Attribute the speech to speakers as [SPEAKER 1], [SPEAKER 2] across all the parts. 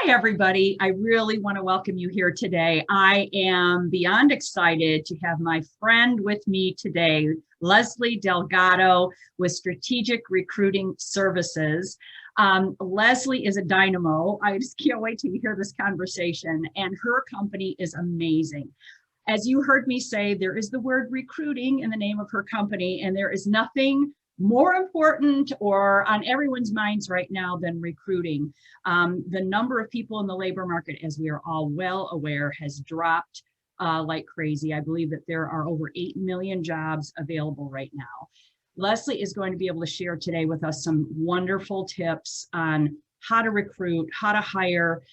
[SPEAKER 1] Hi, everybody. I really want to welcome you here today. I am beyond excited to have my friend with me today, Lesley Delgado with Strategic Recruiting Services. Lesley is a dynamo. I just can't wait to hear this conversation, and her company is amazing. As you heard me say, there is the word recruiting in the name of her company, and there is nothing more important or on everyone's minds right now than recruiting. The number of people in the labor market, as we are all well aware, has dropped like crazy. I believe that there are over 8 million jobs available right now. Lesley is going to be able to share today with us some wonderful tips on how to recruit, how to hire,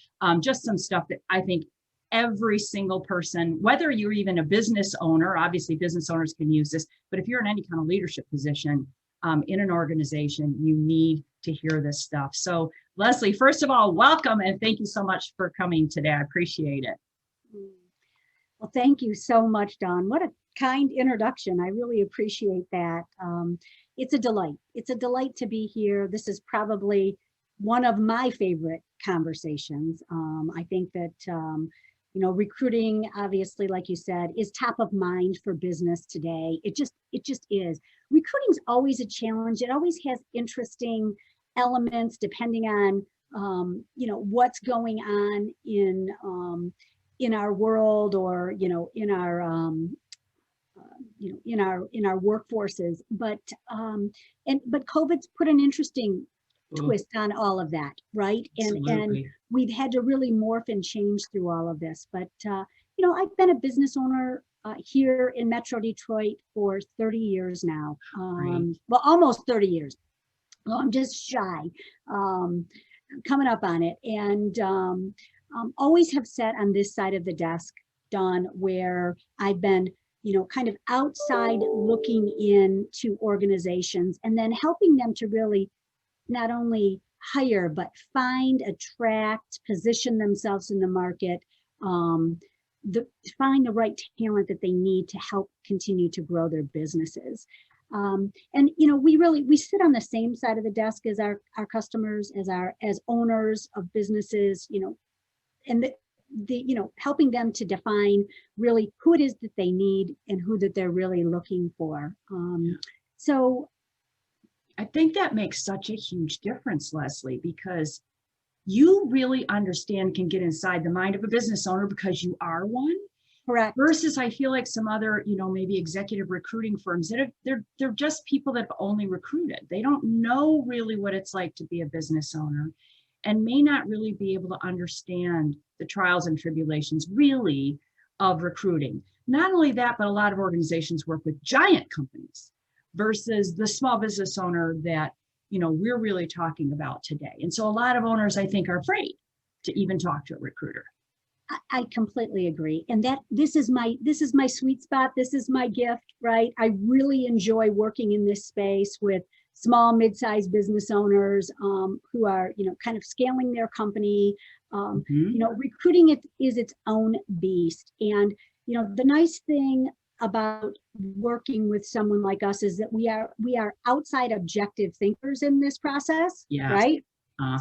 [SPEAKER 1] just some stuff that I think every single person, whether you're even a business owner, obviously business owners can use this, but if you're in any kind of leadership position in an organization, you need to hear this stuff. So Lesley, first of all, welcome and thank you so much for coming today. I appreciate it.
[SPEAKER 2] Well, thank you so much, Dawn. What a kind introduction. I really appreciate that. It's a delight. It's a delight to be here. This is probably one of my favorite conversations. I think that recruiting, obviously, like you said, is top of mind for business today. It just is. Recruiting is always a challenge. It always has interesting elements depending on what's going on in our world or in our in our workforces. But COVID's put an interesting twist on all of that, right? And we've had to really morph and change through all of this. But I've been a business owner here in Metro Detroit for 30 years now. Well, almost 30 years. Well, I'm just shy, coming up on it, and always have sat on this side of the desk, Dawn, where I've been kind of outside looking into organizations and then helping them to really not only hire, but find, attract, position themselves in the market, find the right talent that they need to help continue to grow their businesses. We sit on the same side of the desk as our customers, as owners of businesses, and helping them to define really who it is that they need and who that they're really looking for. So
[SPEAKER 1] I think that makes such a huge difference, Lesley, because you really understand, can get inside the mind of a business owner because you are one.
[SPEAKER 2] Correct.
[SPEAKER 1] Versus I feel like some other, maybe executive recruiting firms that they're just people that have only recruited. They don't know really what it's like to be a business owner and may not really be able to understand the trials and tribulations really of recruiting. Not only that, but a lot of organizations work with giant companies versus the small business owner that, we're really talking about today. And so a lot of owners, I think, are afraid to even talk to a recruiter.
[SPEAKER 2] I completely agree. And that this is my sweet spot. This is my gift, right? I really enjoy working in this space with small, mid-sized business owners who are, kind of scaling their company. Recruiting is its own beast. And, the nice thing about working with someone like us is that we are outside objective thinkers in this process, yes. Right?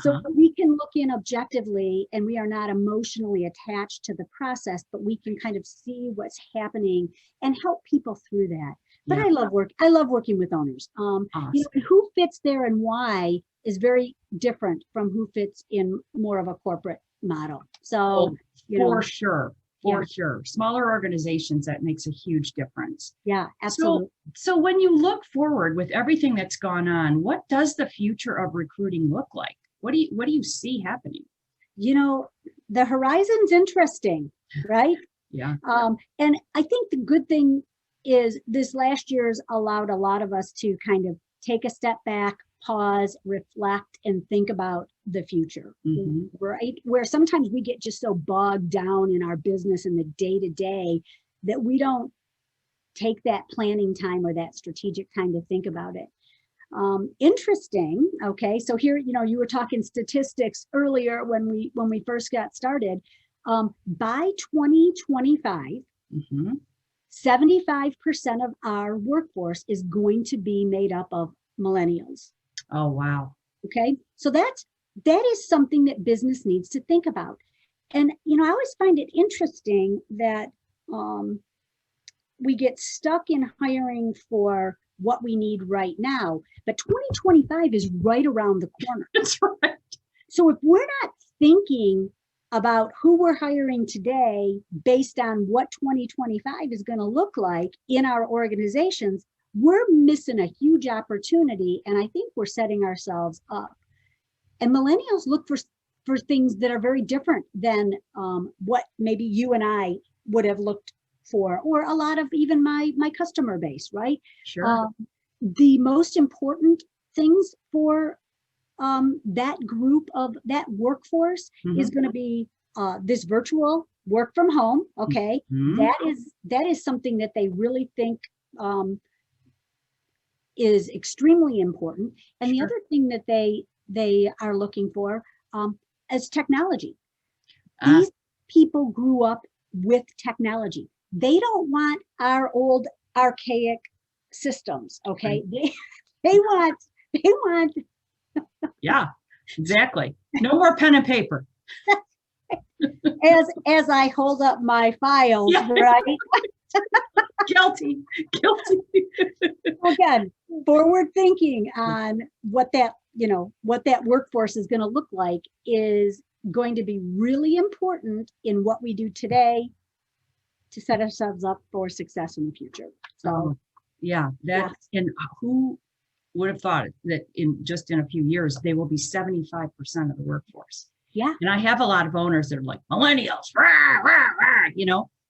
[SPEAKER 2] So we can look in objectively and we are not emotionally attached to the process, but we can kind of see what's happening and help people through that. But yeah. I love working with owners. Awesome. Who fits there and why is very different from who fits in more of a corporate model. So,
[SPEAKER 1] for sure. For sure. Smaller organizations, that makes a huge difference.
[SPEAKER 2] Yeah, absolutely.
[SPEAKER 1] So when you look forward with everything that's gone on, what does the future of recruiting look like? What do you see happening?
[SPEAKER 2] The horizon's interesting, right?
[SPEAKER 1] Yeah.
[SPEAKER 2] And I think the good thing is this last year's allowed a lot of us to kind of take a step back, pause, reflect, and think about the future, right? Where sometimes we get just so bogged down in our business and the day-to-day that we don't take that planning time or that strategic time to think about it. Interesting. Okay. So here, you were talking statistics earlier when we first got started. By 2025, 75% of our workforce is going to be made up of millennials.
[SPEAKER 1] Oh, wow.
[SPEAKER 2] Okay. So that's that is something that business needs to think about. And, I always find it interesting that we get stuck in hiring for what we need right now, but 2025 is right around the corner.
[SPEAKER 1] That's right.
[SPEAKER 2] So if we're not thinking about who we're hiring today based on what 2025 is going to look like in our organizations, we're missing a huge opportunity. And I think we're setting ourselves up. And millennials look for things that are very different than what maybe you and I would have looked for, or a lot of even my customer base, right?
[SPEAKER 1] Sure.
[SPEAKER 2] The most important things for that group of that workforce is going to be this virtual work from home. Okay, that is something that they really think is extremely important. And the other thing that they are looking for is technology. These people grew up with technology. They don't want our old archaic systems. Okay, right. they want.
[SPEAKER 1] Yeah, exactly. No more pen and paper.
[SPEAKER 2] As I hold up my files, yeah. Right?
[SPEAKER 1] Guilty.
[SPEAKER 2] Again, forward thinking on what that workforce is going to look like is going to be really important in what we do today to set ourselves up for success in the future. So,
[SPEAKER 1] and who would have thought that in a few years, they will be 75% of the workforce.
[SPEAKER 2] Yeah.
[SPEAKER 1] And I have a lot of owners that are like, millennials, rah, rah, rah,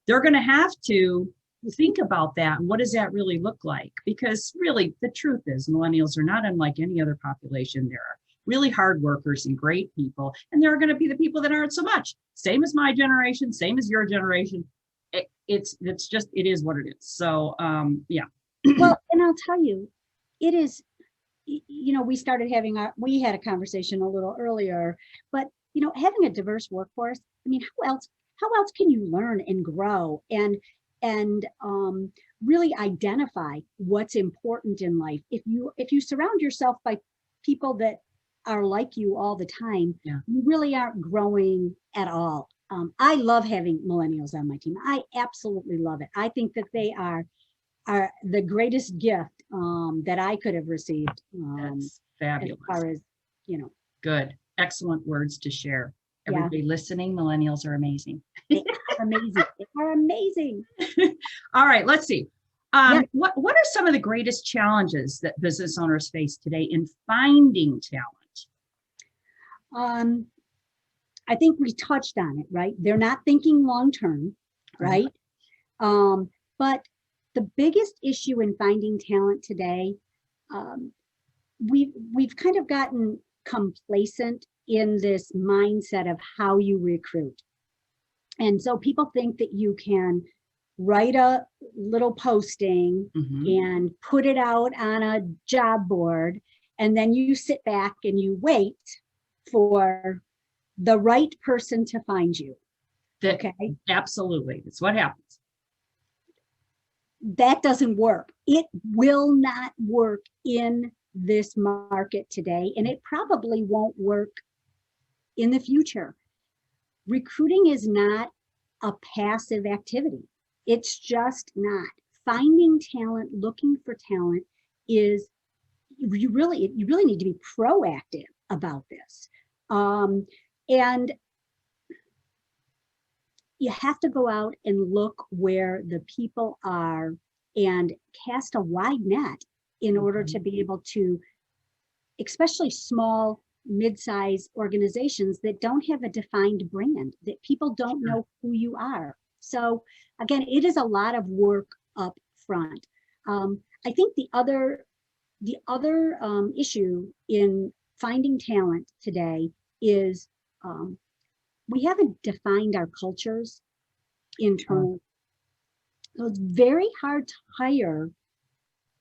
[SPEAKER 1] they're going to have to think about that. And what does that really look like? Because really, the truth is millennials are not unlike any other population. There are really hard workers and great people. And there are going to be the people that aren't so much. Same as my generation, same as your generation. It is what it is. So, yeah.
[SPEAKER 2] Well, and I'll tell you, it is, we had a conversation a little earlier, but, having a diverse workforce, I mean, how else can you learn and grow and really identify what's important in life? If you surround yourself by people that are like you all the time, you really aren't growing at all. I love having millennials on my team. I absolutely love it. I think that they are the greatest gift that I could have received.
[SPEAKER 1] That's fabulous.
[SPEAKER 2] As far as,
[SPEAKER 1] Good. Excellent words to share. Everybody listening, millennials are amazing.
[SPEAKER 2] They are amazing. They are amazing.
[SPEAKER 1] All right, let's see. What are some of the greatest challenges that business owners face today in finding talent?
[SPEAKER 2] I think we touched on it, right? They're not thinking long-term, right? But the biggest issue in finding talent today, we've kind of gotten complacent in this mindset of how you recruit. And so people think that you can write a little posting and put it out on a job board, and then you sit back and you wait for the right person to find you. Okay.
[SPEAKER 1] Absolutely. That's what happens.
[SPEAKER 2] That doesn't work. It will not work in this market today, and it probably won't work in the future. Recruiting is not a passive activity. It's just not. Finding talent, looking for talent is you really need to be proactive about this. And you have to go out and look where the people are and cast a wide net in order to be able to, especially small, mid-sized organizations that don't have a defined brand, that people don't know who you are. So again, it is a lot of work up front. I think the other issue in finding talent today is we haven't defined our cultures internally. So it's very hard to hire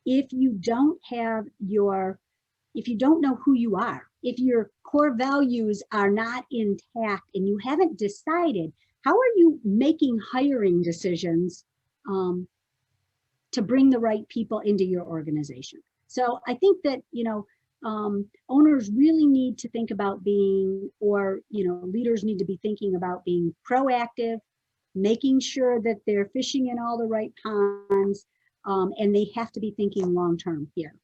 [SPEAKER 2] if you don't know who you are, if your core values are not intact and you haven't decided, how are you making hiring decisions to bring the right people into your organization? So I think that, owners really need to think about being, or, leaders need to be thinking about being proactive, making sure that they're fishing in all the right ponds, and they have to be thinking long-term here.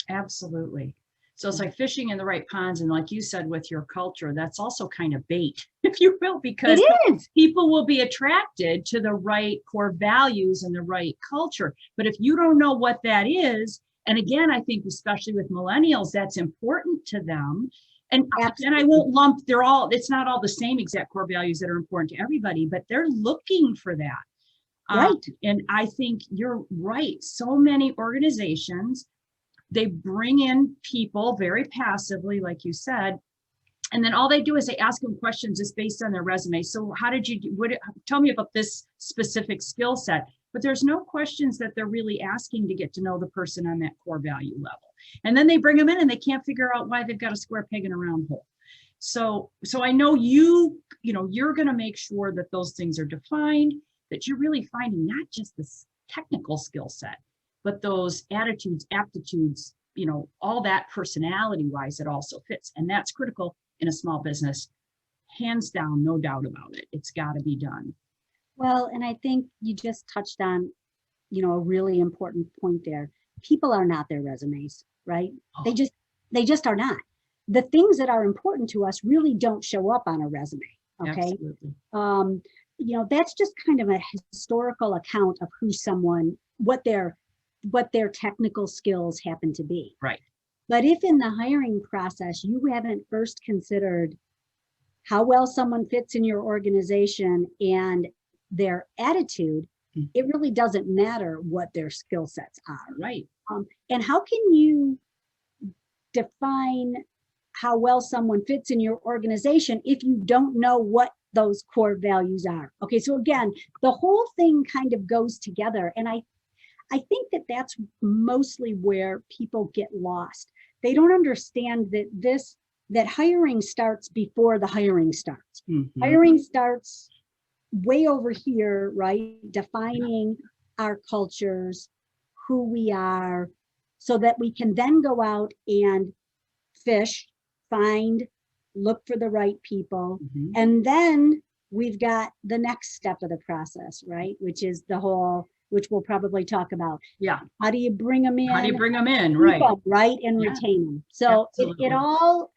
[SPEAKER 1] Absolutely. So it's like fishing in the right ponds. And like you said, with your culture, that's also kind of bait, if you will, because
[SPEAKER 2] It is.
[SPEAKER 1] people will be attracted to the right core values and the right culture. But if you don't know what that is, and again, I think especially with millennials, that's important to them. And I won't lump, it's not all the same exact core values that are important to everybody, but they're looking for that.
[SPEAKER 2] Right.
[SPEAKER 1] And I think you're right. So many organizations, they bring in people very passively, like you said, and then all they do is they ask them questions just based on their resume. So how did you do, tell me about this specific skill set? But there's no questions that they're really asking to get to know the person on that core value level. And then they bring them in and they can't figure out why they've got a square peg in a round hole. So I know you're going to make sure that those things are defined, that you're really finding not just this technical skill set, but those attitudes, aptitudes, all that personality wise, it also fits. And that's critical in a small business. Hands down, no doubt about it. It's got to be done.
[SPEAKER 2] Well, and I think you just touched on, a really important point there. People are not their resumes, right?
[SPEAKER 1] Oh.
[SPEAKER 2] They just are not. The things that are important to us really don't show up on a resume. Okay.
[SPEAKER 1] Absolutely.
[SPEAKER 2] That's just kind of a historical account of who someone, what their technical skills happen to be.
[SPEAKER 1] Right.
[SPEAKER 2] But if in the hiring process, you haven't first considered how well someone fits in your organization and their attitude, it really doesn't matter what their skill sets are.
[SPEAKER 1] Right.
[SPEAKER 2] And how can you define how well someone fits in your organization if you don't know what those core values are? Okay, so again, the whole thing kind of goes together. And I think that that's mostly where people get lost. They don't understand that hiring starts before the hiring starts. Mm-hmm. Hiring starts way over here, right? Defining our cultures, who we are, so that we can then go out and fish, find, look for the right people. Mm-hmm. And then we've got the next step of the process, right? Which is which we'll probably talk about.
[SPEAKER 1] Yeah.
[SPEAKER 2] How do you bring them in?
[SPEAKER 1] How do you bring them in? Right.
[SPEAKER 2] Right. And retain them. So it all,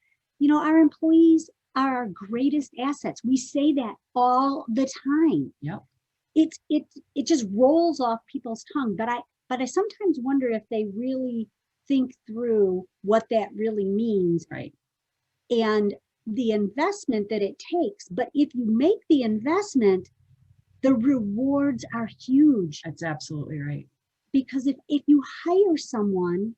[SPEAKER 2] our employees are our greatest assets. We say that all the time.
[SPEAKER 1] Yeah.
[SPEAKER 2] It just rolls off people's tongue. But I sometimes wonder if they really think through what that really means.
[SPEAKER 1] Right.
[SPEAKER 2] And the investment that it takes. But if you make the investment, the rewards are huge.
[SPEAKER 1] That's absolutely right.
[SPEAKER 2] Because if you hire someone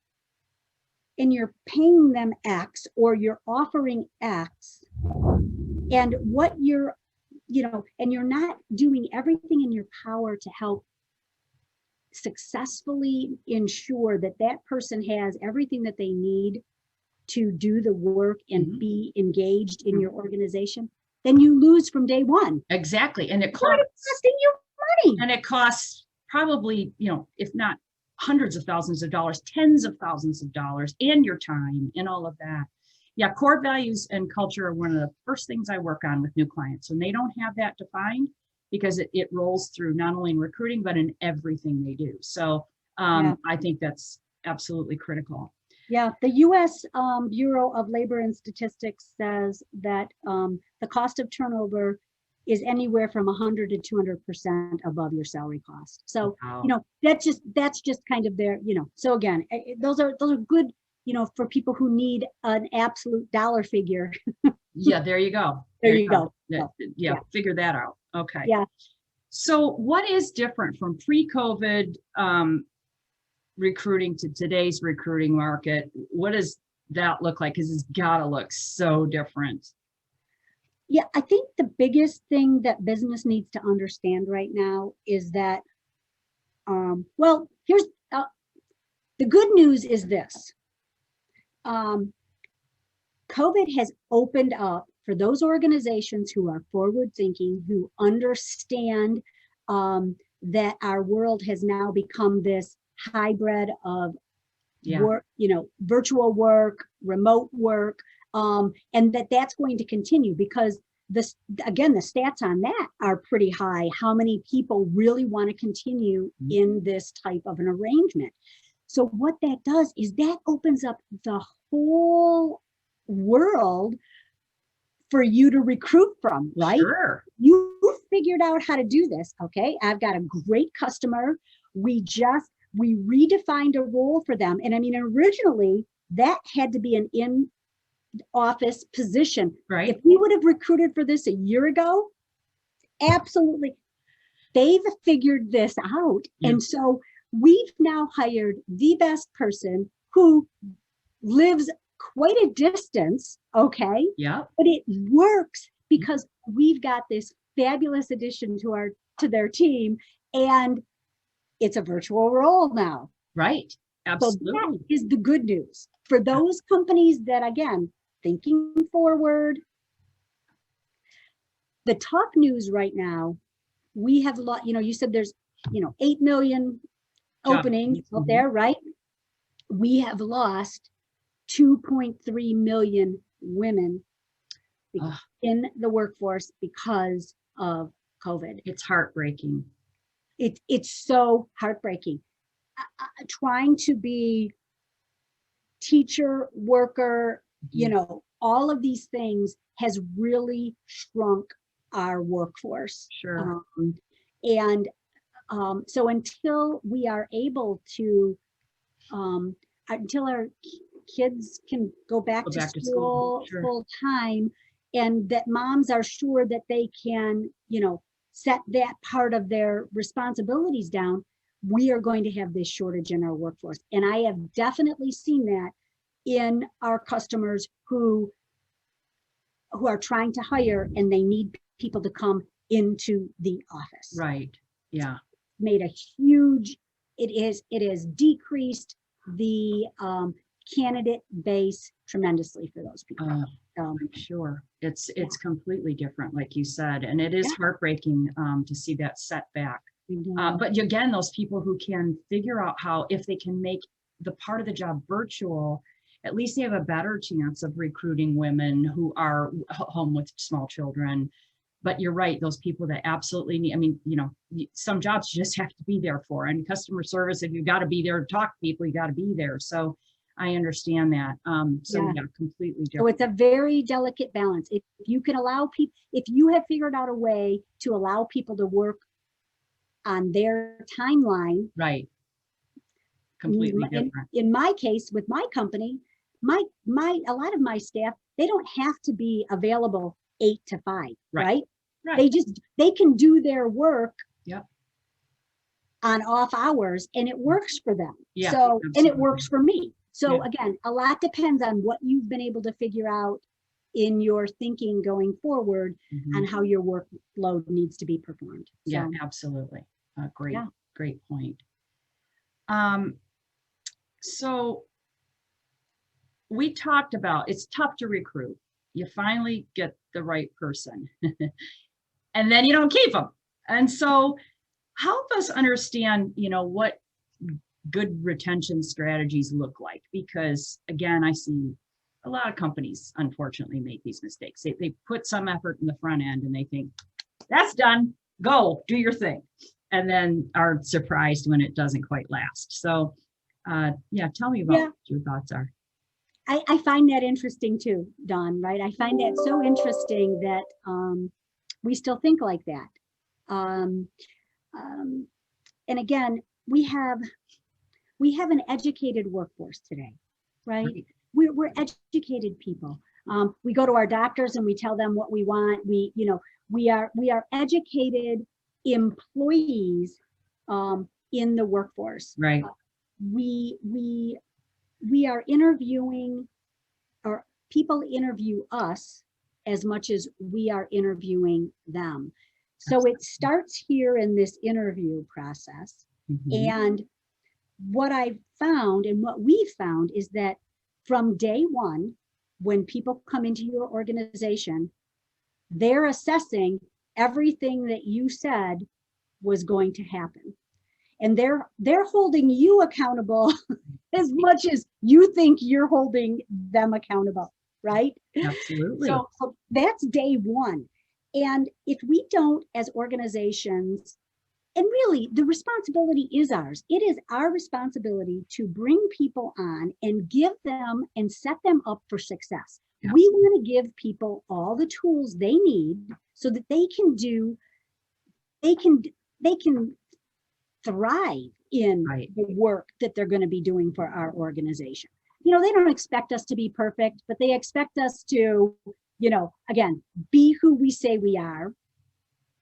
[SPEAKER 2] and you're paying them X or you're offering X, and what you're not doing everything in your power to help successfully ensure that that person has everything that they need to do the work and be engaged in your organization, then you lose from day one.
[SPEAKER 1] Exactly. And it
[SPEAKER 2] costs you money.
[SPEAKER 1] And it costs probably, if not hundreds of thousands of dollars, tens of thousands of dollars, and your time and all of that. Yeah, core values and culture are one of the first things I work on with new clients. When they don't have that defined, because it rolls through not only in recruiting, but in everything they do. So I think that's absolutely critical.
[SPEAKER 2] Yeah, the U.S. Bureau of Labor and Statistics says that the cost of turnover is anywhere from 100 to 200% above your salary cost. So,
[SPEAKER 1] wow.
[SPEAKER 2] That's just kind of their, so again, those are good, for people who need an absolute dollar figure.
[SPEAKER 1] Yeah, there you go.
[SPEAKER 2] There you go.
[SPEAKER 1] Yeah, figure that out. Okay.
[SPEAKER 2] Yeah.
[SPEAKER 1] So what is different from pre-COVID recruiting to today's recruiting market? What does that look like? Because it's got to look so different.
[SPEAKER 2] Yeah, I think the biggest thing that business needs to understand right now is that, here's the good news is this. COVID has opened up for those organizations who are forward thinking, who understand that our world has now become this hybrid of work, virtual work, remote work, and that's going to continue because the stats on that are pretty high. How many people really want to continue in this type of an arrangement? So what that does is that opens up the whole world for you to recruit from, right?
[SPEAKER 1] Sure.
[SPEAKER 2] You figured out how to do this. Okay. I've got a great customer. We redefined a role for them. And I mean, originally that had to be an in-office position.
[SPEAKER 1] Right.
[SPEAKER 2] If we would have recruited for this a year ago, absolutely. They've figured this out.
[SPEAKER 1] Yeah.
[SPEAKER 2] And so we've now hired the best person who lives quite a distance, okay?
[SPEAKER 1] Yeah.
[SPEAKER 2] But it works because we've got this fabulous addition to their team, and it's a virtual role now.
[SPEAKER 1] Right. Absolutely.
[SPEAKER 2] So that is the good news for those companies that, again, thinking forward. The tough news right now, we have you said there's 8 million openings out there, right? We have lost 2.3 million women in the workforce because of COVID.
[SPEAKER 1] It's heartbreaking.
[SPEAKER 2] It's so heartbreaking. Trying to be teacher, worker, all of these things has really shrunk our workforce.
[SPEAKER 1] Sure.
[SPEAKER 2] So until we are able to, until our kids can go back to school
[SPEAKER 1] sure.
[SPEAKER 2] full time, and that moms are sure that they can, set that part of their responsibilities down, we are going to have this shortage in our workforce. And I have definitely seen that in our customers who are trying to hire and they need people to come into the office.
[SPEAKER 1] Right. Yeah.
[SPEAKER 2] Made a huge, it has decreased the candidate base tremendously for those people.
[SPEAKER 1] I'm sure it's completely different, like you said, and it is heartbreaking to see that setback. But again, those people who can figure out how, if they can make the part of the job virtual, at least they have a better chance of recruiting women who are home with small children. But you're right, those people that absolutely need, I mean, some jobs you just have to be there for. And customer service, if you've got to be there to talk to people, you got to be there. So I understand that. Completely different.
[SPEAKER 2] So it's a very delicate balance. If you can allow people, if you have figured out a way to allow people to work on their timeline.
[SPEAKER 1] Right. Completely different.
[SPEAKER 2] In my case, with my company, a lot of my staff, they don't have to be available 8 to 5, right? They can do their work on off hours, and it works for them.
[SPEAKER 1] Yeah,
[SPEAKER 2] so
[SPEAKER 1] absolutely.
[SPEAKER 2] And it works for me. So again, a lot depends on what you've been able to figure out in your thinking going forward on how your workload needs to be performed.
[SPEAKER 1] Yeah, absolutely. Great point. So we talked about, it's tough to recruit. You finally get the right person and then you don't keep them. And so help us understand, what good retention strategies look like, because again, I see a lot of companies unfortunately make these mistakes. They put some effort in the front end and they think that's done, go do your thing, and then are surprised when it doesn't quite last. So tell me about what your thoughts are.
[SPEAKER 2] I find that interesting too, Dawn, right? I find that so interesting that we still think like that. And again, we have an educated workforce today, right? We're educated people. We go to our doctors and we tell them what we want. We are educated employees in the workforce.
[SPEAKER 1] Right.
[SPEAKER 2] We are interviewing, or people interview us as much as we are interviewing them. So it starts here in this interview process. And what I've found and what we've found is that from day one, when people come into your organization, they're assessing everything that you said was going to happen. and they're holding you accountable as much as you think you're holding them accountable, right?
[SPEAKER 1] Absolutely.
[SPEAKER 2] So that's day one. And if we don't, as organizations, and really the responsibility is ours. It is our responsibility to bring people on and give them and set them up for success.
[SPEAKER 1] Yeah.
[SPEAKER 2] We want to give people all the tools they need so that they can thrive in
[SPEAKER 1] Right.
[SPEAKER 2] the work that they're going to be doing for our organization. They don't expect us to be perfect, but they expect us to, again, be who we say we are,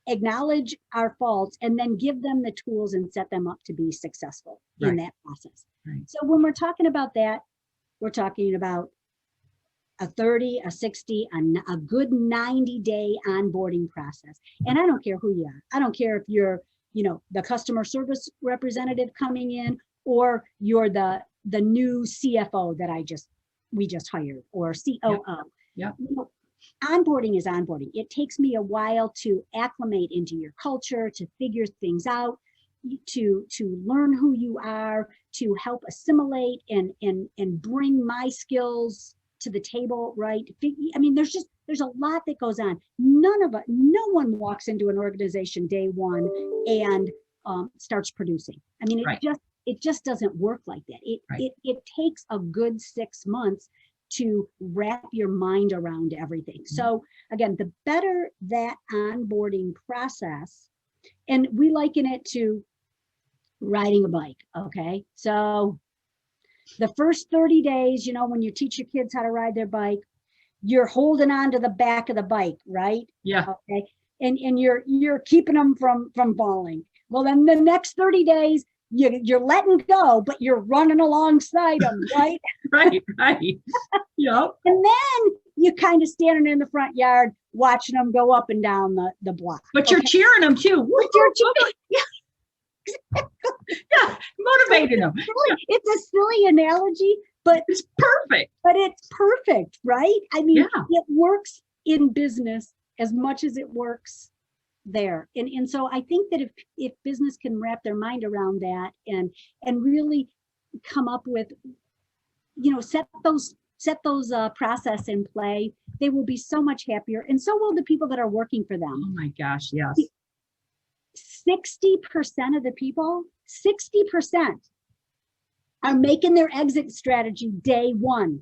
[SPEAKER 2] acknowledge our faults, and then give them the tools and set them up to be successful in that process.
[SPEAKER 1] Right.
[SPEAKER 2] So when we're talking about that, we're talking about a 30, a 60, a good 90-day onboarding process. And I don't care who you are. I don't care if you're, the customer service representative coming in, or you're the new CFO that we just hired, or COO.
[SPEAKER 1] Yeah.
[SPEAKER 2] Onboarding is onboarding. It takes me a while to acclimate into your culture, to figure things out, to learn who you are, to help assimilate and bring my skills to the table, right? I mean, there's a lot that goes on. No one walks into an organization day one and starts producing. I mean, it just doesn't work like that. It takes a good 6 months to wrap your mind around everything. So again, the better that onboarding process, and we liken it to riding a bike. Okay. So the first 30 days, when you teach your kids how to ride their bike, you're holding on to the back of the bike, right?
[SPEAKER 1] Yeah.
[SPEAKER 2] Okay. And you're keeping them from falling. Well, then the next 30 days, you're letting go, but you're running alongside them, right?
[SPEAKER 1] Right. Yep.
[SPEAKER 2] And then you kind of standing in the front yard watching them go up and down the block.
[SPEAKER 1] But you're cheering them too.
[SPEAKER 2] But you're cheering. Yeah.
[SPEAKER 1] Yeah, motivating them.
[SPEAKER 2] It's a silly analogy, but
[SPEAKER 1] it's perfect.
[SPEAKER 2] But it's perfect, right? I mean,
[SPEAKER 1] yeah.
[SPEAKER 2] It works in business as much as it works there. And so I think that if business can wrap their mind around that and really come up with, set those process in play, they will be so much happier. And so will the people that are working for them.
[SPEAKER 1] Oh my gosh, yes.
[SPEAKER 2] 60% of the people, 60% are making their exit strategy day one.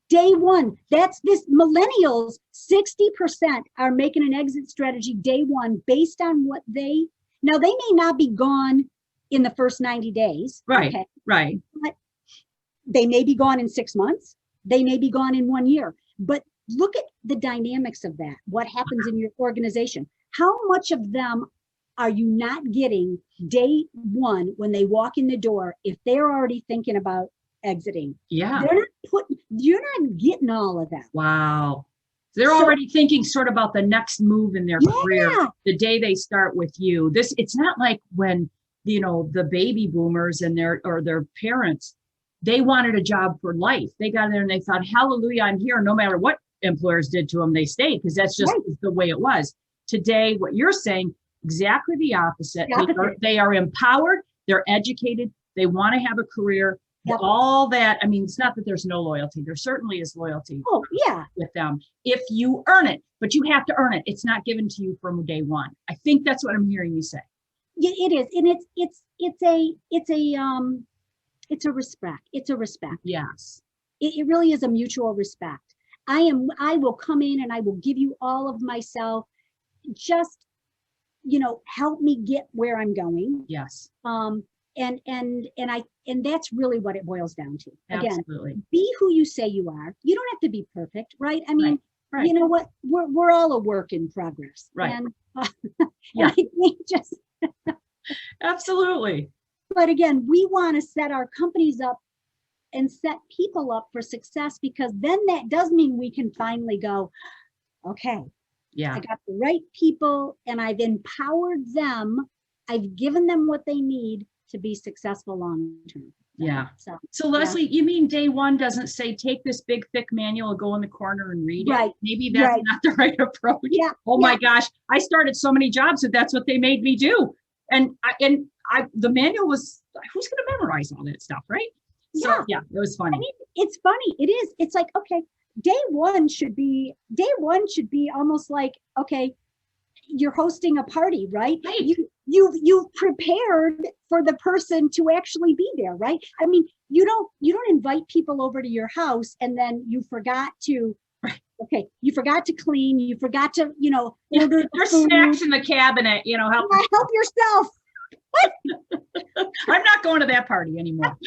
[SPEAKER 2] Day one. That's this millennials, 60% are making an exit strategy day one based on what they may not be gone in the first 90 days.
[SPEAKER 1] Right.
[SPEAKER 2] Okay,
[SPEAKER 1] right.
[SPEAKER 2] But they may be gone in 6 months. They may be gone in 1 year. But look at the dynamics of that. What happens in your organization? How much of them are you not getting day one when they walk in the door if they're already thinking about exiting?
[SPEAKER 1] Yeah.
[SPEAKER 2] You're not getting all of that.
[SPEAKER 1] Wow. They're already thinking sort of about the next move in their career the day they start with you. It's not like when, the baby boomers and their parents, they wanted a job for life. They got there and they thought, hallelujah, I'm here. No matter what employers did to them, they stayed because that's just the way it was. Today, what you're saying, exactly the opposite. They are empowered. They're educated. They want to have a career. Yep. All that. I mean, it's not that there's no loyalty. There certainly is loyalty.
[SPEAKER 2] Oh, yeah.
[SPEAKER 1] With them if you earn it, but you have to earn it. It's not given to you from day one. I think that's what I'm hearing you say.
[SPEAKER 2] Yeah, it is. And it's a respect. It's a respect.
[SPEAKER 1] Yes.
[SPEAKER 2] It really is a mutual respect. I will come in and I will give you all of myself. Just, help me get where I'm going.
[SPEAKER 1] Yes.
[SPEAKER 2] And that's really what it boils down to. Again,
[SPEAKER 1] absolutely.
[SPEAKER 2] Be who you say you are. You don't have to be perfect, right? I mean,
[SPEAKER 1] right.
[SPEAKER 2] You know what? We're all a work in progress.
[SPEAKER 1] Right.
[SPEAKER 2] And,
[SPEAKER 1] yeah.
[SPEAKER 2] just
[SPEAKER 1] absolutely.
[SPEAKER 2] But again, we want to set our companies up and set people up for success, because then that does mean we can finally go, okay, I got the right people and I've empowered them. I've given them what they need to be successful long term.
[SPEAKER 1] Yeah. So Lesley, you mean day one doesn't say take this big thick manual and go in the corner and read it? Maybe that's not the right approach.
[SPEAKER 2] Yeah.
[SPEAKER 1] Oh my gosh, I started so many jobs that that's what they made me do. And the manual was, who's going to memorize all that stuff, right? So yeah, it was funny.
[SPEAKER 2] I mean, it's funny. It is. It's like, okay, day one should be almost like, okay, you're hosting a party, right?
[SPEAKER 1] Right.
[SPEAKER 2] You've prepared for the person to actually be there, right? I mean, you don't invite people over to your house and then you forgot to, okay, you forgot to clean, you forgot to, order
[SPEAKER 1] There's snacks in the cabinet,
[SPEAKER 2] help yourself.
[SPEAKER 1] I'm not going to that party anymore.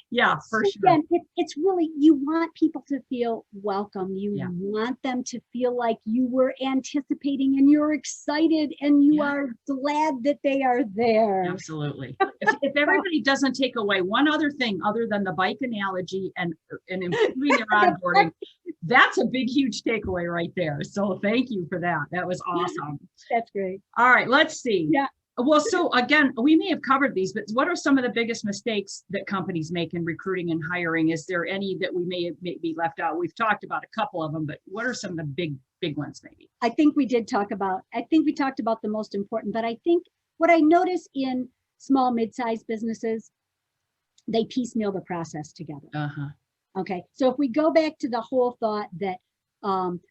[SPEAKER 1] Yeah, for sure.
[SPEAKER 2] Again, it's really, you want people to feel welcome. You want them to feel like you were anticipating and you're excited and you are glad that they are there.
[SPEAKER 1] Absolutely. If everybody doesn't take away one other thing other than the bike analogy and improving their onboarding, that's a big, huge takeaway right there. So thank you for that. That was awesome.
[SPEAKER 2] That's great.
[SPEAKER 1] All right, let's see.
[SPEAKER 2] Yeah.
[SPEAKER 1] Well, so again, we may have covered these, but what are some of the biggest mistakes that companies make in recruiting and hiring? Is there any that we may have maybe left out? We've talked about a couple of them, but what are some of the big ones maybe?
[SPEAKER 2] I think we talked about the most important, but I think what I notice in small, mid-sized businesses, they piecemeal the process together. Okay. So if we go back to the whole thought that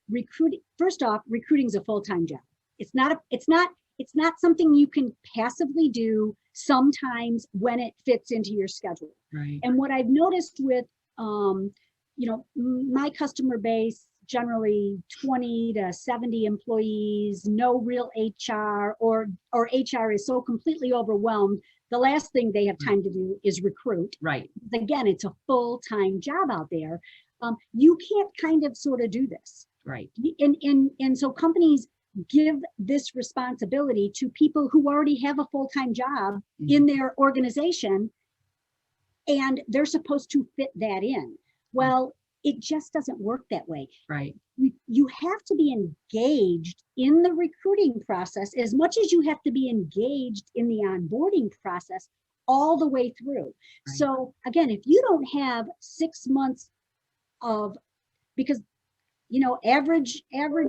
[SPEAKER 2] recruiting, first off, recruiting is a full-time job. It's not something you can passively do sometimes when it fits into your schedule.
[SPEAKER 1] Right.
[SPEAKER 2] And what I've noticed with, my customer base, generally 20 to 70 employees, no real HR, or HR is so completely overwhelmed, the last thing they have time to do is recruit.
[SPEAKER 1] Right.
[SPEAKER 2] Again, it's a full-time job out there. You can't kind of sort of do this.
[SPEAKER 1] Right.
[SPEAKER 2] And so companies give this responsibility to people who already have a full-time job in their organization, and they're supposed to fit that in. Well, it just doesn't work that way.
[SPEAKER 1] Right.
[SPEAKER 2] You have to be engaged in the recruiting process as much as you have to be engaged in the onboarding process all the way through. Right. So again, if you don't have 6 months of, because average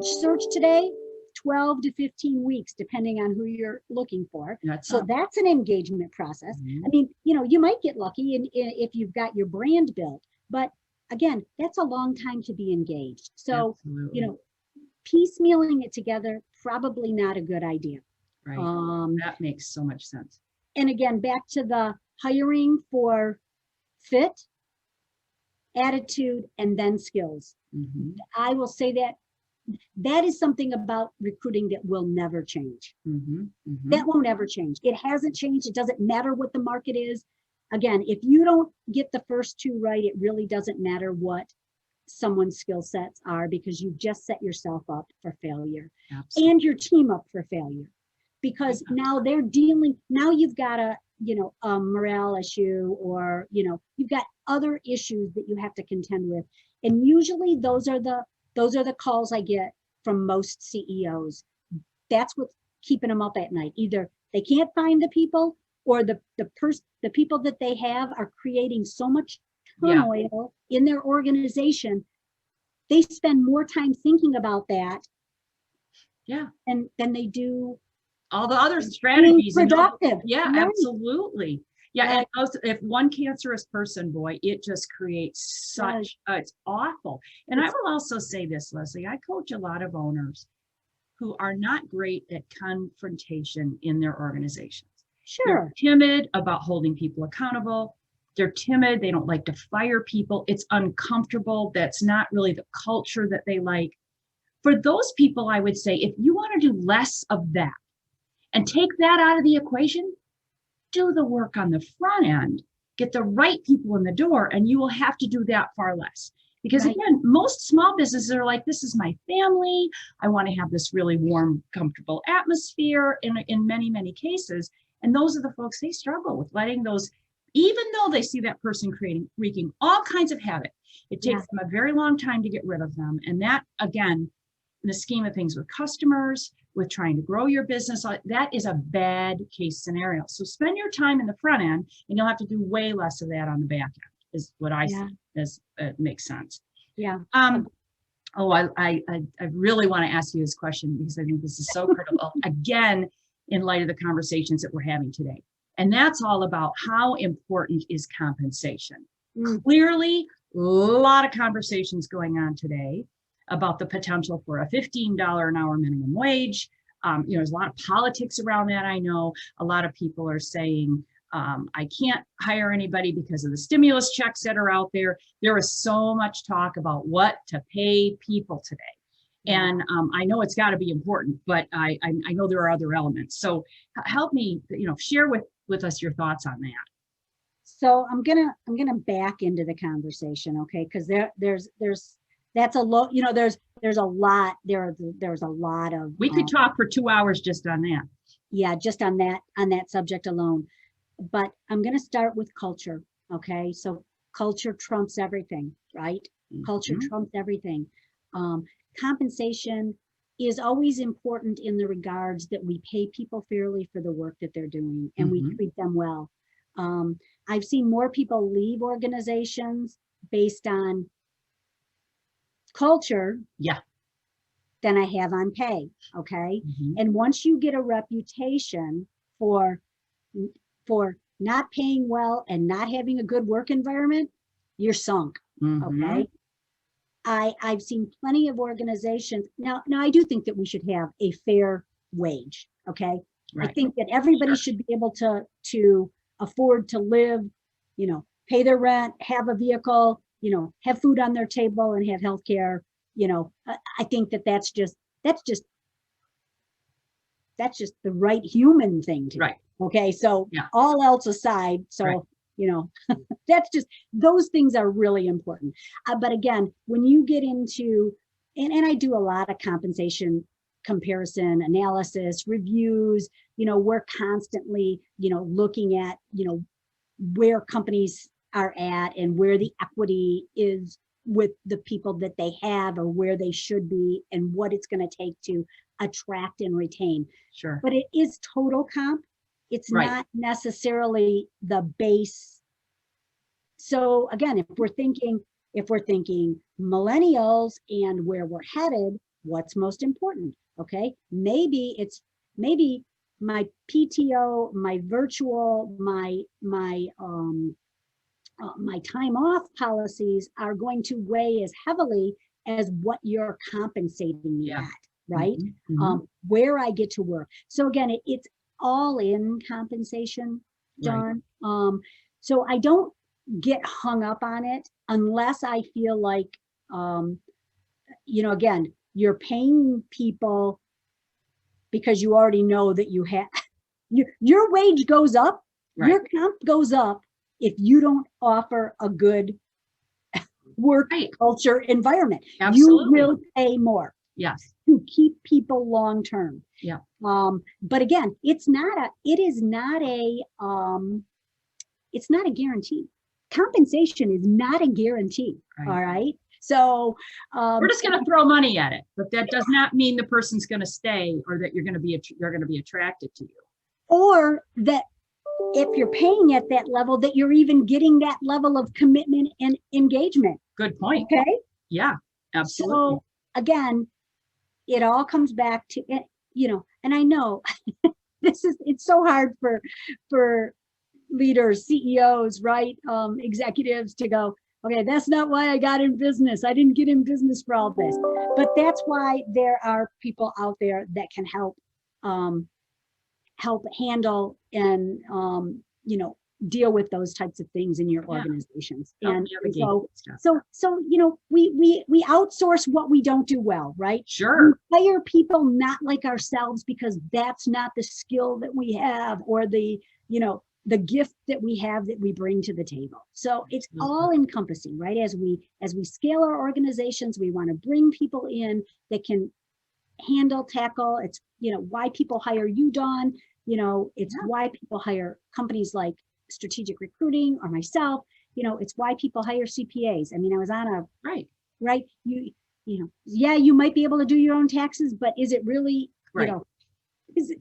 [SPEAKER 2] search today, 12 to 15 weeks, depending on who you're looking for. That's an engagement process. I mean, you might get lucky if you've got your brand built, but again, that's a long time to be engaged. So, piecemealing it together, probably not a good idea.
[SPEAKER 1] Right. That makes so much sense.
[SPEAKER 2] And again, back to the hiring for fit, attitude, and then skills. I will say that is something about recruiting that will never change. That won't ever change. It hasn't changed. It doesn't matter what the market is. Again, if you don't get the first two right, it really doesn't matter what someone's skill sets are, because you've just set yourself up for failure. Absolutely. And your team up for failure, because now you've got a morale issue, or you've got other issues that you have to contend with. And usually those are the calls I get from most CEOs. That's what's keeping them up at night. Either they can't find the people, or the people that they have are creating so much turmoil in their organization. They spend more time thinking about that. And then they do
[SPEAKER 1] all the other strategies.
[SPEAKER 2] Productive.
[SPEAKER 1] Absolutely. Yeah, and also, if one cancerous person, boy, it just creates such, it's awful. And I will also say this, Lesley, I coach a lot of owners who are not great at confrontation in their organizations.
[SPEAKER 2] Sure.
[SPEAKER 1] They're timid about holding people accountable. They're timid. They don't like to fire people. It's uncomfortable. That's not really the culture that they like. For those people, I would say, if you want to do less of that and take that out of the equation, do the work on the front end, get the right people in the door, and you will have to do that far less. Because again, most small businesses are like, this is my family. I want to have this really warm, comfortable atmosphere in many, many cases. And those are the folks, they struggle with letting those, even though they see that person wreaking all kinds of havoc, it takes them a very long time to get rid of them. And that, again, in the scheme of things with customers, with trying to grow your business, that is a bad case scenario. So spend your time in the front end, and you'll have to do way less of that on the back end, is what I see as makes sense.
[SPEAKER 2] Yeah.
[SPEAKER 1] I really want to ask you this question, because I think this is so critical. Again, in light of the conversations that we're having today. And that's all about how important is compensation. Clearly, a lot of conversations going on today about the potential for a $15 an hour minimum wage. There's a lot of politics around that. I know a lot of people are saying, I can't hire anybody because of the stimulus checks that are out there. There is so much talk about what to pay people today. And I know it's got to be important, but I know there are other elements. So help me, share with us your thoughts on that.
[SPEAKER 2] So I'm gonna back into the conversation, okay? Because there's a lot of.
[SPEAKER 1] We could talk for 2 hours just on that.
[SPEAKER 2] Yeah, just on that subject alone. But I'm gonna start with culture, okay? So culture trumps everything, right? Culture trumps everything. Compensation is always important in the regards that we pay people fairly for the work that they're doing and we treat them well. I've seen more people leave organizations based on culture than I have on pay, okay? And once you get a reputation for not paying well and not having a good work environment, you're sunk, okay? I've seen plenty of organizations. Now I do think that we should have a fair wage, okay? Right. I think that everybody should be able to afford to live, pay their rent, have a vehicle, have food on their table and have health care. I think that's just the right human thing to do. Okay. So all else aside, that's just, those things are really important. But again, when you get into, and I do a lot of compensation comparison, analysis, reviews, we're constantly, looking at, where companies are at and where the equity is with the people that they have or where they should be and what it's going to take to attract and retain. Sure. But it is total comp. It's not necessarily the base. So again, if we're thinking millennials and where we're headed, what's most important? Okay. Maybe my PTO, my virtual, my time off policies are going to weigh as heavily as what you're compensating me at, right? Where I get to work. So again, it's all in compensation, Dawn. So I don't get hung up on it unless I feel like, again, you're paying people because you already know that you have, your wage goes up, your comp goes up if you don't offer a good work culture environment. Absolutely. You will pay more. Yes. To keep people long term. Yeah. But again, it is not a guarantee. Compensation is not a guarantee. All right. So
[SPEAKER 1] we're just going to throw money at it, but that does not mean the person's going to stay or that you're going to be attracted to you.
[SPEAKER 2] Or that if you're paying at that level, that you're even getting that level of commitment and engagement.
[SPEAKER 1] Good point.
[SPEAKER 2] Okay.
[SPEAKER 1] Yeah, absolutely.
[SPEAKER 2] So again, it all comes back to, and I know it's so hard for leaders, CEOs, right? Executives to go, okay, that's not why I got in business. I didn't get in business for all this. But that's why there are people out there that can help handle and deal with those types of things in your organizations. And so we outsource what we don't do well, right?
[SPEAKER 1] Sure.
[SPEAKER 2] We hire people not like ourselves because that's not the skill that we have or the gift that we have that we bring to the table. So it's all encompassing, right? As we scale our organizations, we want to bring people in that can tackle. It's, why people hire you, Dawn. It's why people hire companies like Strategic Recruiting or myself. It's why people hire CPAs. I mean, I was on a, right. You might be able to do your own taxes, but is it really, is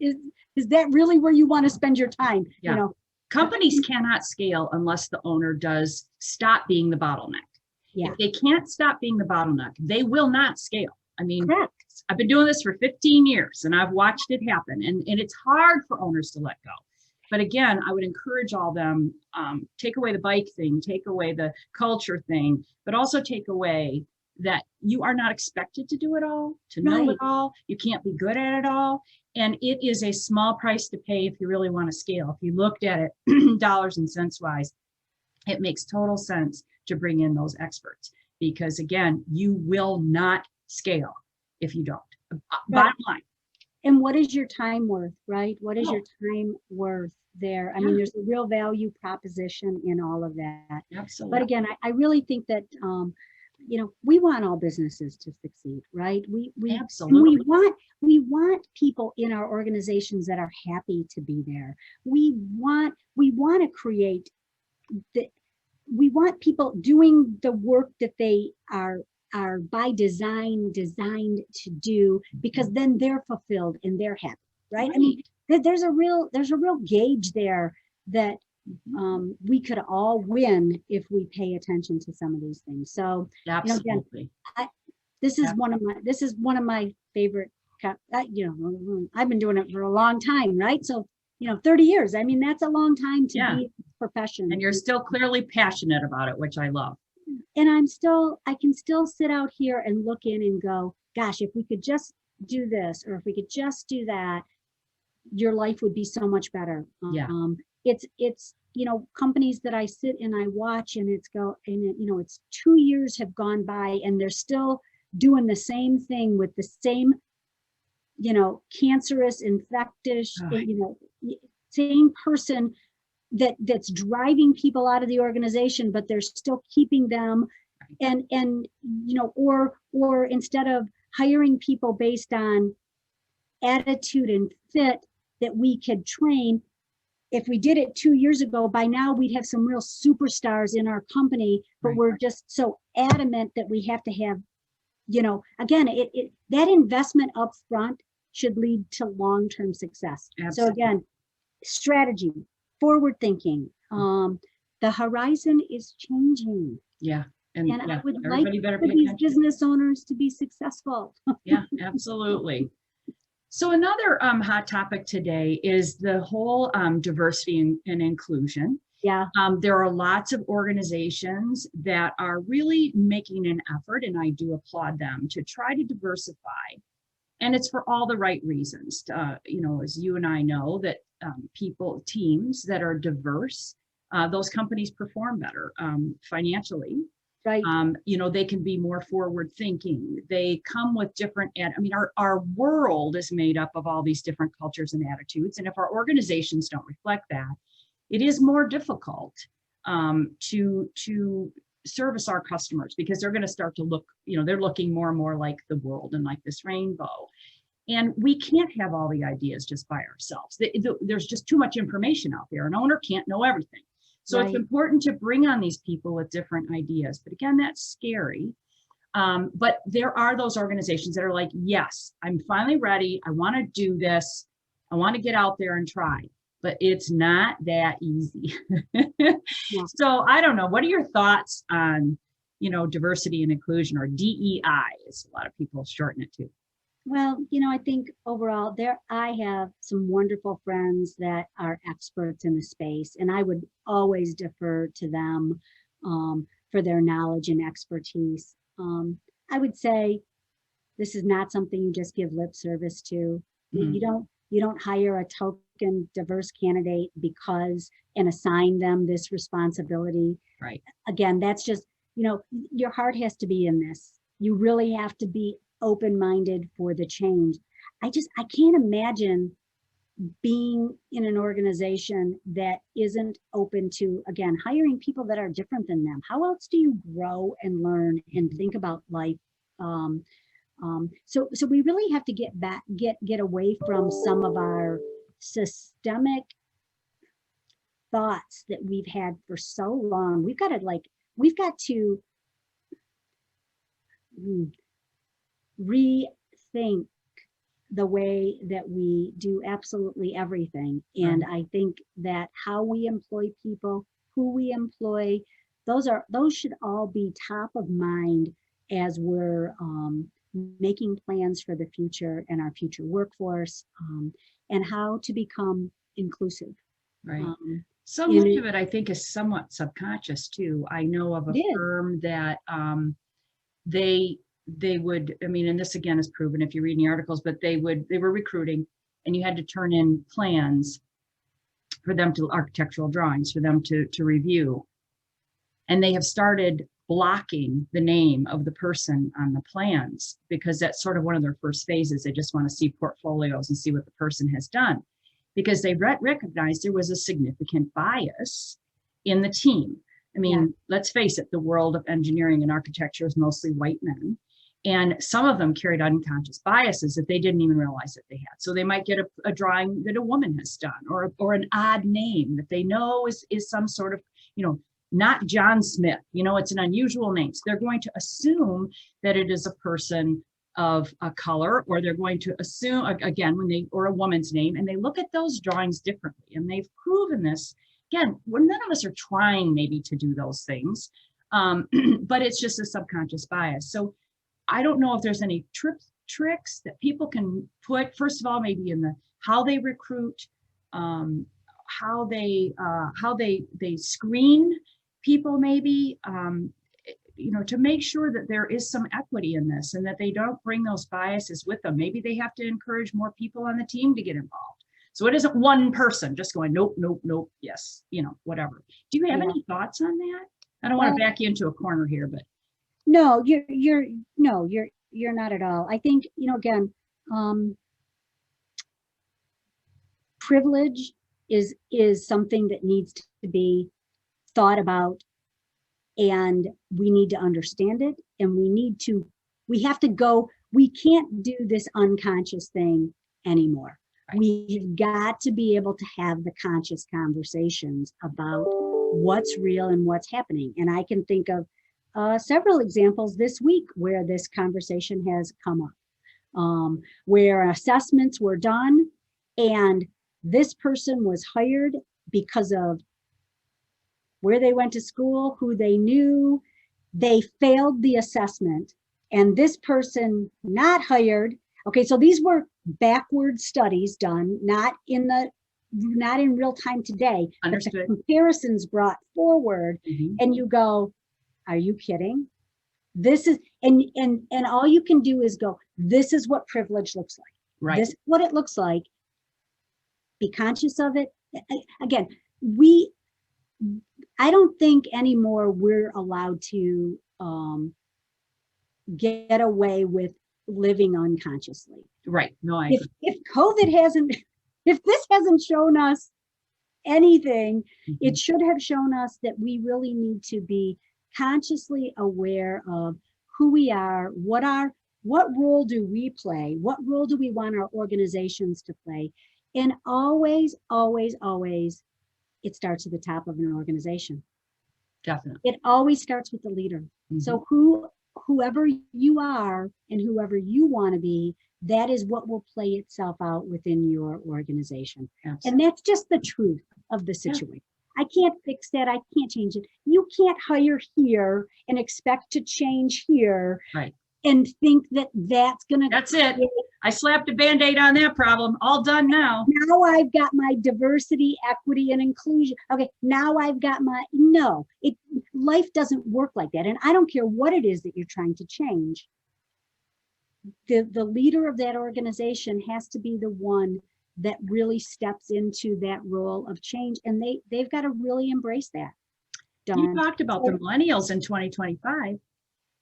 [SPEAKER 2] that really where you want to spend your time?
[SPEAKER 1] Yeah. Companies cannot scale unless the owner does stop being the bottleneck. Yeah. If they can't stop being the bottleneck, they will not scale. I mean,
[SPEAKER 2] Correct.
[SPEAKER 1] I've been doing this for 15 years and I've watched it happen, and it's hard for owners to let go. But again, I would encourage all them, take away the bike thing, take away the culture thing, but also take away that you are not expected to do it all, to know
[SPEAKER 2] Right.
[SPEAKER 1] it all. You can't be good at it all. And it is a small price to pay if you really want to scale. If you looked at it dollars and cents wise, it makes total sense to bring in those experts, because again, you will not scale if you don't. Bottom line.
[SPEAKER 2] And what is your time worth, right? What is
[SPEAKER 1] Oh.
[SPEAKER 2] your time worth there? I
[SPEAKER 1] Yeah.
[SPEAKER 2] mean, there's a real value proposition in all of that.
[SPEAKER 1] Absolutely.
[SPEAKER 2] But again, I really think that, we want all businesses to succeed, right? We
[SPEAKER 1] Absolutely.
[SPEAKER 2] we want people in our organizations that are happy to be there. We want to create we want people doing the work that they are by design designed to do, because then they're fulfilled and they're happy, right? I mean, there's a real gauge there that we could all win if we pay attention to some of these things. So,
[SPEAKER 1] Absolutely.
[SPEAKER 2] again, this is one of my favorite. I've been doing it for a long time, right? So, 30 years. I mean, that's a long time to be in this profession.
[SPEAKER 1] And you're still clearly passionate about it, which I love.
[SPEAKER 2] And I can still sit out here and look in and go, gosh, if we could just do this, or if we could just do that, your life would be so much better.
[SPEAKER 1] Yeah.
[SPEAKER 2] It's companies that I sit and I watch, and it's 2 years have gone by and they're still doing the same thing with the same, cancerous, infectious, same person that's driving people out of the organization, but they're still keeping them. And or instead of hiring people based on attitude and fit that we could train, if we did it 2 years ago, by now we'd have some real superstars in our company, but we're just so adamant that we have to have, again, that investment up front should lead to long-term success. Absolutely. So again, strategy, forward thinking, the horizon is changing.
[SPEAKER 1] Yeah.
[SPEAKER 2] And I would like for these business owners to be successful.
[SPEAKER 1] Yeah, absolutely. So another hot topic today is the whole diversity and inclusion.
[SPEAKER 2] Yeah.
[SPEAKER 1] There are lots of organizations that are really making an effort, and I do applaud them, to try to diversify. And it's for all the right reasons. As you and I know, that teams that are diverse, those companies perform better financially.
[SPEAKER 2] Right.
[SPEAKER 1] They can be more forward thinking. They come with different, our world is made up of all these different cultures and attitudes. And if our organizations don't reflect that, it is more difficult to service our customers, because they're going to start to look, they're looking more and more like the world and like this rainbow. And we can't have all the ideas just by ourselves. There's just too much information out there. An owner can't know everything. So It's important to bring on these people with different ideas. But again, that's scary. But there are those organizations that are like, yes, I'm finally ready. I want to do this. I want to get out there and try. But it's not that easy. So I don't know. What are your thoughts on, diversity and inclusion, or DEI, as a lot of people shorten it to?
[SPEAKER 2] Well, I think overall I have some wonderful friends that are experts in the space, and I would always defer to them for their knowledge and expertise. I would say this is not something you just give lip service to. Mm-hmm. You don't hire a token diverse candidate and assign them this responsibility.
[SPEAKER 1] Right.
[SPEAKER 2] Again, that's just, your heart has to be in this. You really have to be open-minded for the change. I can't imagine being in an organization that isn't open to, again, hiring people that are different than them. How else do you grow and learn and think about life? So we really have to get away from some of our systemic thoughts that we've had for so long. We've got to rethink the way that we do absolutely everything. And I think that how we employ people, who we employ, those should all be top of mind as we're making plans for the future and our future workforce, and how to become inclusive.
[SPEAKER 1] Right.
[SPEAKER 2] Um,
[SPEAKER 1] So
[SPEAKER 2] and
[SPEAKER 1] much
[SPEAKER 2] it-
[SPEAKER 1] of it, I think, is somewhat subconscious too. I know of a
[SPEAKER 2] It is.
[SPEAKER 1] firm that they would, I mean, and this again is proven if you read any articles, but they were recruiting, and you had to turn in plans for them to, architectural drawings for them to review. And they have started blocking the name of the person on the plans because that's sort of one of their first phases. They just want to see portfolios and see what the person has done, because they recognized there was a significant bias in the team. I mean,
[SPEAKER 2] Yeah.
[SPEAKER 1] let's face it, the world of engineering and architecture is mostly white men. And some of them carried unconscious biases that they didn't even realize that they had. So they might get a drawing that a woman has done, or an odd name that they know is some sort of, not John Smith, it's an unusual name. So they're going to assume that it is a person of a color, or they're going to assume, again, or a woman's name, and they look at those drawings differently. And they've proven this, again, when none of us are trying maybe to do those things, but it's just a subconscious bias. So I don't know if there's any tricks that people can put, first of all, maybe in how they recruit, how they screen people, maybe, to make sure that there is some equity in this and that they don't bring those biases with them. Maybe they have to encourage more people on the team to get involved. So it isn't one person just going, nope, nope, nope, yes, whatever. Do you have any thoughts on that? I don't want to back you into a corner here, but.
[SPEAKER 2] No, you're not at all. I think, again, privilege is something that needs to be thought about, and we need to understand it, and we have to go. We can't do this unconscious thing anymore. Right. We've got to be able to have the conscious conversations about what's real and what's happening. And I can think of several examples this week where this conversation has come up, where assessments were done and this person was hired because of where they went to school, who they knew. They failed the assessment, and this person not hired. Okay, so these were backward studies done, not in real time today.
[SPEAKER 1] Understood.
[SPEAKER 2] But the comparisons brought forward, and you go, are you kidding? This is, and all you can do is go, this is what privilege looks like.
[SPEAKER 1] Right.
[SPEAKER 2] This is what it looks like. Be conscious of it. Again, I don't think anymore we're allowed to get away with living unconsciously.
[SPEAKER 1] Right. No, I agree.
[SPEAKER 2] If COVID if this hasn't shown us anything, it should have shown us that we really need to be consciously aware of who we are, what role do we play, what role do we want our organizations to play, and always, always, always, it starts at the top of an organization.
[SPEAKER 1] Definitely.
[SPEAKER 2] It always starts with the leader. So whoever you are and whoever you want to be, that is what will play itself out within your organization. Absolutely. And that's just the truth of the situation. I can't fix that. I can't change it. You can't hire here and expect to change here.
[SPEAKER 1] Right.
[SPEAKER 2] And think that's gonna.
[SPEAKER 1] That's it. I slapped a Band-Aid on that problem. All done now.
[SPEAKER 2] Now I've got my diversity, equity, and inclusion. Okay, now I've got life doesn't work like that. And I don't care what it is that you're trying to change. The leader of that organization has to be the one that really steps into that role of change. And they've got to really embrace that.
[SPEAKER 1] You talked about the millennials in 2025.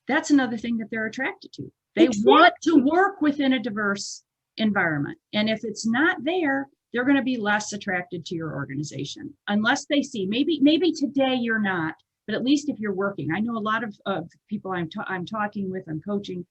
[SPEAKER 1] That's another thing that they're attracted to. They want to work within a diverse environment. And if it's not there, they're going to be less attracted to your organization unless they see, maybe today you're not, but at least if you're working. I know a lot of people I'm talking with, I'm coaching,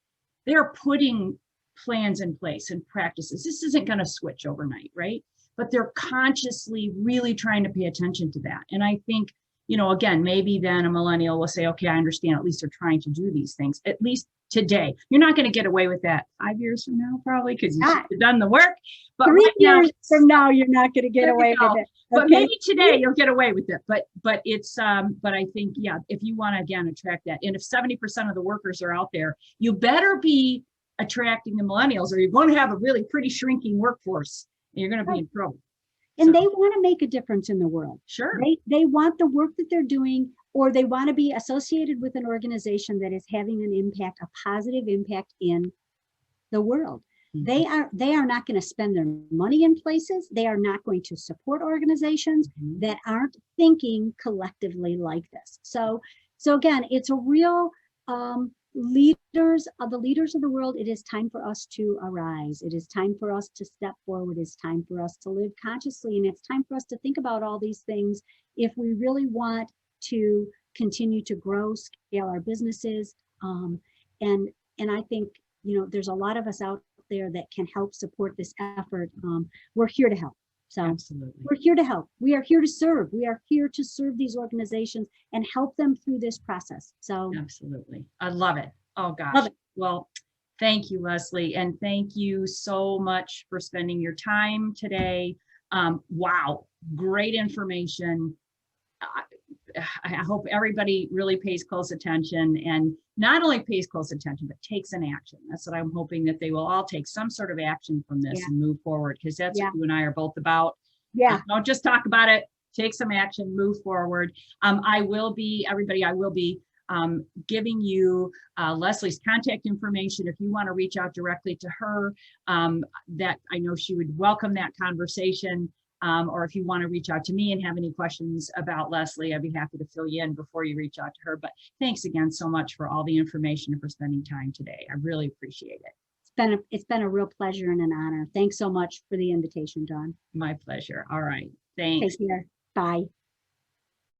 [SPEAKER 1] they're putting plans in place and practices. This isn't going to switch overnight, right? But they're consciously really trying to pay attention to that. And I think, again, maybe then a millennial will say, okay, I understand, at least they're trying to do these things, at least today. You're not going to get away with that 5 years from now, probably, because you've done the work. But
[SPEAKER 2] 3 years from now, you're not going to get away with it.
[SPEAKER 1] But maybe today you'll get away with it. But it's, but I think, if you want to, again, attract that, and if 70% of the workers are out there, you better be attracting the millennials, or you're going to have a really pretty shrinking workforce and you're going to be in trouble.
[SPEAKER 2] And
[SPEAKER 1] So,
[SPEAKER 2] they want to make a difference in the world.
[SPEAKER 1] sure.
[SPEAKER 2] They want the work that they're doing, or they want to be associated with an organization that is having an impact, a positive impact in the world.
[SPEAKER 1] Mhm.
[SPEAKER 2] They are not going to spend their money in places. They are not going to support organizations
[SPEAKER 1] Mhm.
[SPEAKER 2] that aren't thinking collectively like this. So again, it's a real the leaders of the world. It is time for us to arise. It is time for us to step forward. It's time for us to live consciously, and it's time for us to think about all these things if we really want to continue to grow, scale our businesses, and I think, you know, there's a lot of us out there that can help support this effort. We're here to help. So
[SPEAKER 1] Absolutely.
[SPEAKER 2] we're here to help. We are here to serve. We are here to serve these organizations and help them through this process. So
[SPEAKER 1] Absolutely. I love it. Oh
[SPEAKER 2] love
[SPEAKER 1] gosh.
[SPEAKER 2] it.
[SPEAKER 1] Well, thank you, Lesley. And thank you so much for spending your time today. Wow. Great information. I hope everybody really pays close attention, and not only pays close attention, but takes an action. That's what I'm hoping, that they will all take some sort of action from this
[SPEAKER 2] Yeah.
[SPEAKER 1] and move forward, because that's
[SPEAKER 2] Yeah.
[SPEAKER 1] what you and I are both about.
[SPEAKER 2] Yeah.
[SPEAKER 1] Don't just talk about it, take some action, move forward. I will be giving you Lesley's contact information if you want to reach out directly to her. That I know she would welcome that conversation. Or if you want to reach out to me and have any questions about Lesley, I'd be happy to fill you in before you reach out to her. But thanks again so much for all the information and for spending time today. I really appreciate it.
[SPEAKER 2] It's been a real pleasure and an honor. Thanks so much for the invitation, Dawn.
[SPEAKER 1] My pleasure. All right. Thanks.
[SPEAKER 2] Take care. Bye.